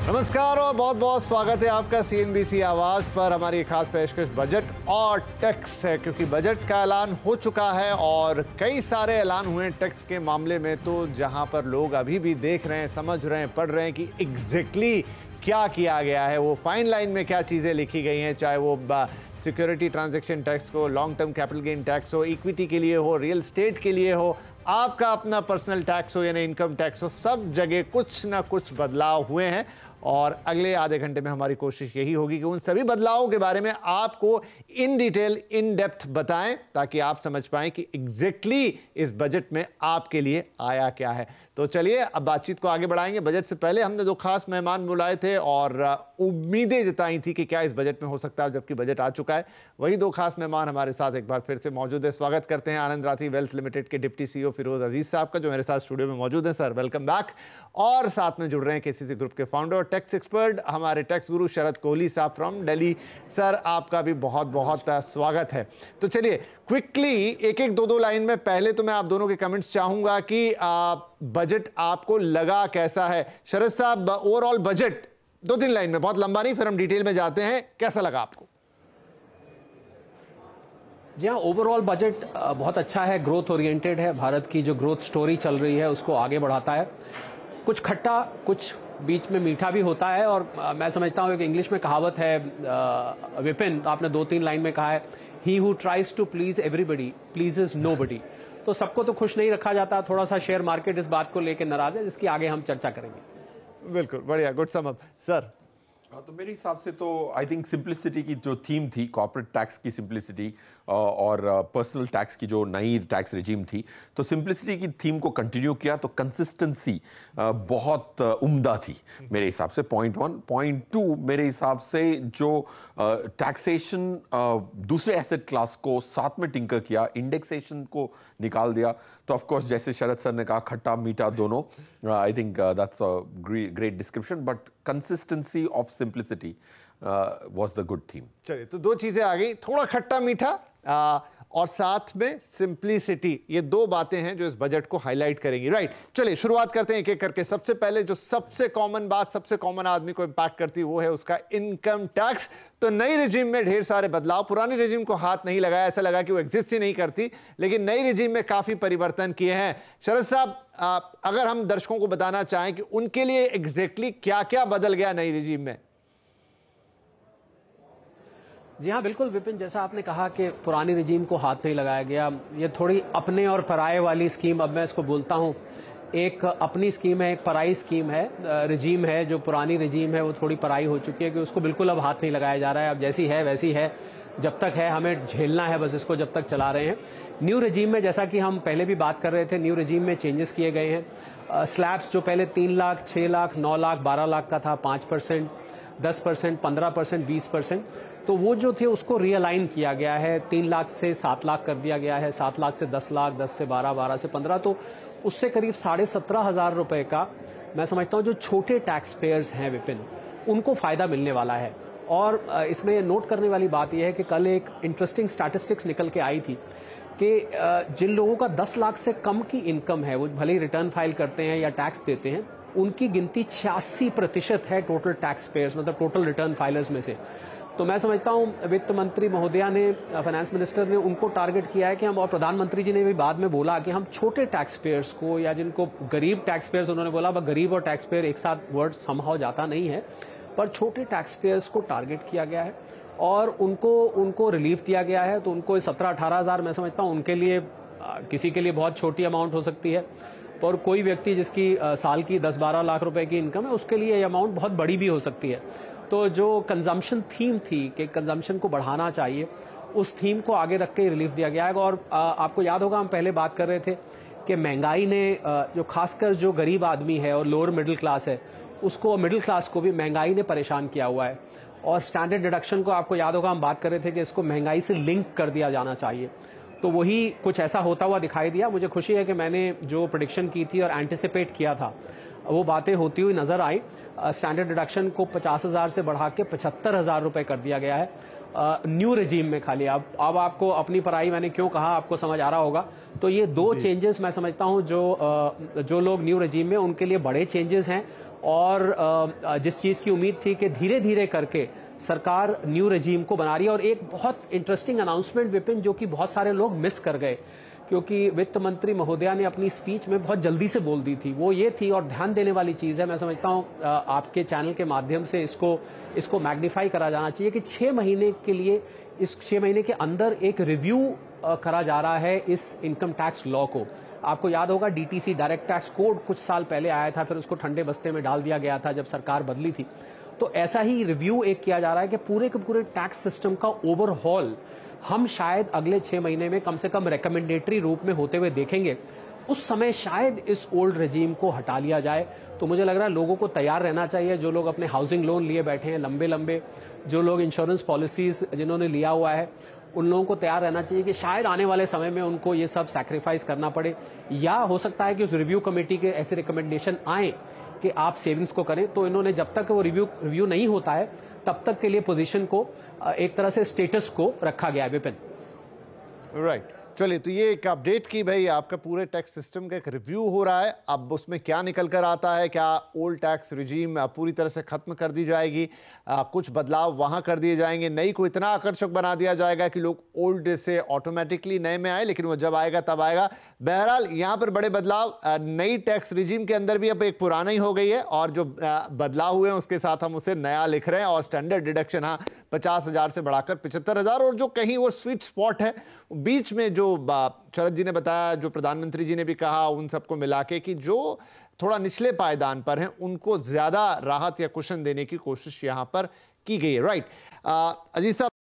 नमस्कार और बहुत बहुत स्वागत है आपका CNBC आवाज पर। हमारी खास पेशकश बजट और टैक्स है, क्योंकि बजट का ऐलान हो चुका है और कई सारे ऐलान हुए हैं टैक्स के मामले में, तो जहां पर लोग अभी भी देख रहे हैं, समझ रहे हैं, पढ़ रहे हैं कि एग्जैक्टली क्या किया गया है, वो फाइन लाइन में क्या चीज़ें लिखी गई हैं, चाहे वो सिक्योरिटी ट्रांजैक्शन टैक्स हो, long term capital gain tax हो, इक्विटी के लिए हो, रियल स्टेट के लिए हो, आपका अपना पर्सनल टैक्स हो यानी इनकम टैक्स हो, सब जगह कुछ ना कुछ बदलाव हुए हैं। और अगले आधे घंटे में हमारी कोशिश यही होगी कि उन सभी बदलावों के बारे में आपको इन डिटेल, इन डेप्थ बताएं, ताकि आप समझ पाएं कि एग्जैक्टली इस बजट में आपके लिए आया क्या है। तो चलिए अब बातचीत को आगे बढ़ाएंगे। बजट से पहले हमने दो खास मेहमान बुलाए थे और उम्मीदें जताई थी कि क्या इस बजट में हो सकता है, जबकि बजट आ चुका है। वही दो खास मेहमान हमारे साथ एक बार फिर से मौजूद है। स्वागत करते हैं आनंद राठी वेल्थ लिमिटेड के डिप्टी CEO फिरोज अजीज साहब का, जो मेरे साथ स्टूडियो में मौजूद है। Sir welcome back. और साथ में जुड़ रहे हैं KCC ग्रुप के फाउंडर, टैक्स एक्सपर्ट, हमारे टैक्स गुरु शरद कोहली साहब फ्रॉम दिल्ली। सर आपका भी बहुत बहुत स्वागत है। तो चलिए क्विकली एक एक दो लाइन में, पहले तो मैं आप दोनों के कमेंट्स चाहूंगा कि बजट आपको लगा कैसा है। शरद साहब, ओवरऑल बजट 2-3 लाइन में, बहुत लंबा नहीं, फिर हम डिटेल में जाते हैं, कैसा लगा आपको? जी हाँ, ओवरऑल बजट बहुत अच्छा है, ग्रोथ ओरिएंटेड है। भारत की जो ग्रोथ स्टोरी चल रही है उसको आगे बढ़ाता है। कुछ खट्टा, कुछ बीच में मीठा भी होता है। और मैं समझता हूँ एक इंग्लिश में कहावत है, विपिन, आपने 2-3 लाइन में कहा है, he who tries to please everybody pleases nobody. तो सबको तो खुश नहीं रखा जाता। थोड़ा सा शेयर मार्केट इस बात को लेकर नाराज है, जिसकी आगे हम चर्चा करेंगे। बिल्कुल बढ़िया, गुड सम अप। सर तो मेरे हिसाब से तो आई थिंक सिंप्लिसिटी की जो थीम थी, कॉर्पोरेट टैक्स की सिंप्लिसिटी और पर्सनल टैक्स की जो नई टैक्स रिजीम थी, तो सिंप्लिसिटी की थीम को कंटिन्यू किया। तो कंसिस्टेंसी बहुत उम्दा थी मेरे हिसाब से, पॉइंट 1। पॉइंट 2, मेरे हिसाब से जो टैक्सेशन दूसरे एसेट क्लास को साथ में टिंकर किया, इंडेक्सेशन को निकाल दिया। तो ऑफ कोर्स जैसे शरद सर ने कहा, खट्टा मीठा दोनों, I think that's a great description, but consistency of simplicity was the good theme। चलिए, तो दो चीजें आ गई, थोड़ा खट्टा मीठा और साथ में सिंप्लिसिटी, ये दो बातें हैं जो इस बजट को हाईलाइट करेंगी, राइट। चलिए शुरुआत करते हैं एक एक करके। सबसे पहले जो सबसे कॉमन बात, सबसे कॉमन आदमी को इंपैक्ट करती है, वो है उसका इनकम टैक्स। तो नई रिजीम में ढेर सारे बदलाव, पुरानी रिजीम को हाथ नहीं लगाया, ऐसा लगा कि वो एग्जिस्ट ही नहीं करती, लेकिन नई रिजीम में काफी परिवर्तन किए हैं। शरद साहब, अगर हम दर्शकों को बताना चाहें कि उनके लिए एग्जैक्टली क्या क्या बदल गया नई रिजीम में। जी हाँ, बिल्कुल विपिन, जैसा आपने कहा कि पुरानी रिजीम को हाथ नहीं लगाया गया। ये थोड़ी अपने और पराये वाली स्कीम, अब मैं इसको बोलता हूँ, एक अपनी स्कीम है, एक पराई स्कीम है, रिजीम है। जो पुरानी रिजीम है वो थोड़ी पराई हो चुकी है कि उसको बिल्कुल अब हाथ नहीं लगाया जा रहा है। अब जैसी है वैसी है, जब तक है हमें झेलना है, बस इसको जब तक चला रहे हैं। न्यू रिजीम में, जैसा कि हम पहले भी बात कर रहे थे, न्यू रिजीम में चेंजेस किए गए हैं। स्लैब्स जो पहले 3 लाख, 6 लाख, 9 लाख, 12 लाख का था, 5%, 10%, 15%, 20%, तो वो जो थे उसको रीअलाइन किया गया है। 3 लाख से 7 लाख कर दिया गया है, 7 लाख से 10 लाख, 10 से 12, 12 से 15, तो उससे करीब 17,500 रुपए का मैं समझता हूँ जो छोटे टैक्स पेयर्स हैं विपिन, उनको फायदा मिलने वाला है। और इसमें नोट करने वाली बात यह है कि कल एक इंटरेस्टिंग स्टैटिस्टिक्स निकल के आई थी कि जिन लोगों का 10 लाख से कम की इनकम है, वो भले ही रिटर्न फाइल करते हैं या टैक्स देते हैं, उनकी गिनती 86% है टोटल टैक्स पेयर्स, मतलब टोटल रिटर्न फाइलर्स में से। तो मैं समझता हूं वित्त मंत्री महोदया ने, फाइनेंस मिनिस्टर ने उनको टारगेट किया है कि हम, और प्रधानमंत्री जी ने भी बाद में बोला कि हम छोटे टैक्स पेयर्स को, या जिनको गरीब टैक्स पेयर्स, उन्होंने बोला गरीब और टैक्स पेयर एक साथ वर्ड समहाउ जाता नहीं है, पर छोटे टैक्स पेयर्स को टारगेट किया गया है और उनको रिलीफ दिया गया है। तो उनको 17-18 हज़ार, मैं समझता हूँ उनके लिए, किसी के लिए बहुत छोटी अमाउंट हो सकती है, और कोई व्यक्ति जिसकी साल की 10-12 लाख रुपए की इनकम है, उसके लिए ये अमाउंट बहुत बड़ी भी हो सकती है। तो जो कंजम्पशन थीम थी कि कंजम्पशन को बढ़ाना चाहिए, उस थीम को आगे रख के रिलीफ दिया गया है। और आपको याद होगा, हम पहले बात कर रहे थे कि महंगाई ने, जो खासकर जो गरीब आदमी है और लोअर मिडिल क्लास है, उसको, मिडिल क्लास को भी महंगाई ने परेशान किया हुआ है। और स्टैंडर्ड डिडक्शन को आपको याद होगा, हम बात कर रहे थे कि इसको महंगाई से लिंक कर दिया जाना चाहिए। तो वही कुछ ऐसा होता हुआ दिखाई दिया। मुझे खुशी है कि मैंने जो प्रेडिक्शन की थी और एंटिसिपेट किया था, वो बातें होती हुई नजर आई। स्टैंडर्ड डिडक्शन को 50,000 से बढ़ा के 75,000 रुपए कर दिया गया है न्यू रेजीम में खाली। अब आपको अपनी पढ़ाई मैंने क्यों कहा आपको समझ आ रहा होगा। तो ये दो चेंजेस मैं समझता हूं जो लोग न्यू रेजीम में, उनके लिए बड़े चेंजेस हैं और जिस चीज़ की उम्मीद थी कि धीरे धीरे करके सरकार न्यू रेजीम को बना रही है। और एक बहुत इंटरेस्टिंग अनाउंसमेंट विपिन, जो कि बहुत सारे लोग मिस कर गए, क्योंकि वित्त मंत्री महोदया ने अपनी स्पीच में बहुत जल्दी से बोल दी थी, वो ये थी, और ध्यान देने वाली चीज़ है, मैं समझता हूँ आपके चैनल के माध्यम से इसको मैग्नीफाई करा जाना चाहिए कि 6 महीने के लिए, इस 6 महीने के अंदर एक रिव्यू करा जा रहा है इस इनकम टैक्स लॉ को। आपको याद होगा डीटीसी डायरेक्ट टैक्स कोड कुछ साल पहले आया था, फिर उसको ठंडे बस्ते में डाल दिया गया था जब सरकार बदली थी। तो ऐसा ही रिव्यू एक किया जा रहा है कि पूरे के पूरे टैक्स सिस्टम का ओवरहॉल हम शायद अगले 6 महीने में कम से कम रिकमेंडेटरी रूप में होते हुए देखेंगे। उस समय शायद इस ओल्ड रेजीम को हटा लिया जाए। तो मुझे लग रहा है लोगों को तैयार रहना चाहिए, जो लोग अपने हाउसिंग लोन लिए बैठे हैं लंबे लंबे, जो लोग इंश्योरेंस पॉलिसीज जिन्होंने लिया हुआ है, उन लोगों को तैयार रहना चाहिए कि शायद आने वाले समय में उनको ये सब सैक्रिफाइस करना पड़े, या हो सकता है कि उस रिव्यू कमेटी के ऐसे रिकमेंडेशन आए कि आप सेविंग्स को करें। तो इन्होंने जब तक वो रिव्यू नहीं होता है तब तक के लिए पोजीशन को एक तरह से स्टेटस को रखा गया है विपिन। राइट, चलिए, तो ये एक अपडेट की भाई आपका पूरे टैक्स सिस्टम का एक रिव्यू हो रहा है। अब उसमें क्या निकल कर आता है, क्या ओल्ड टैक्स रिजीम पूरी तरह से खत्म कर दी जाएगी, कुछ बदलाव वहां कर दिए जाएंगे, नई को इतना आकर्षक बना दिया जाएगा कि लोग ओल्ड से ऑटोमेटिकली नए में आए, लेकिन वो जब आएगा तब आएगा। बहरहाल यहाँ पर बड़े बदलाव, नई टैक्स रिजीम के अंदर भी अब एक पुराना ही हो गई है, और जो बदलाव हुए हैं उसके साथ हम उसे नया लिख रहे हैं। और स्टैंडर्ड डिडक्शन 50,000 से बढ़ाकर 75,000, और जो कहीं वो स्वीट स्पॉट है बीच में, जो शरद जी ने बताया, जो प्रधानमंत्री जी ने भी कहा, उन सबको मिला के कि जो थोड़ा निचले पायदान पर हैं उनको ज्यादा राहत या कुशन देने की कोशिश यहां पर की गई है। राइट, अजीज साहब।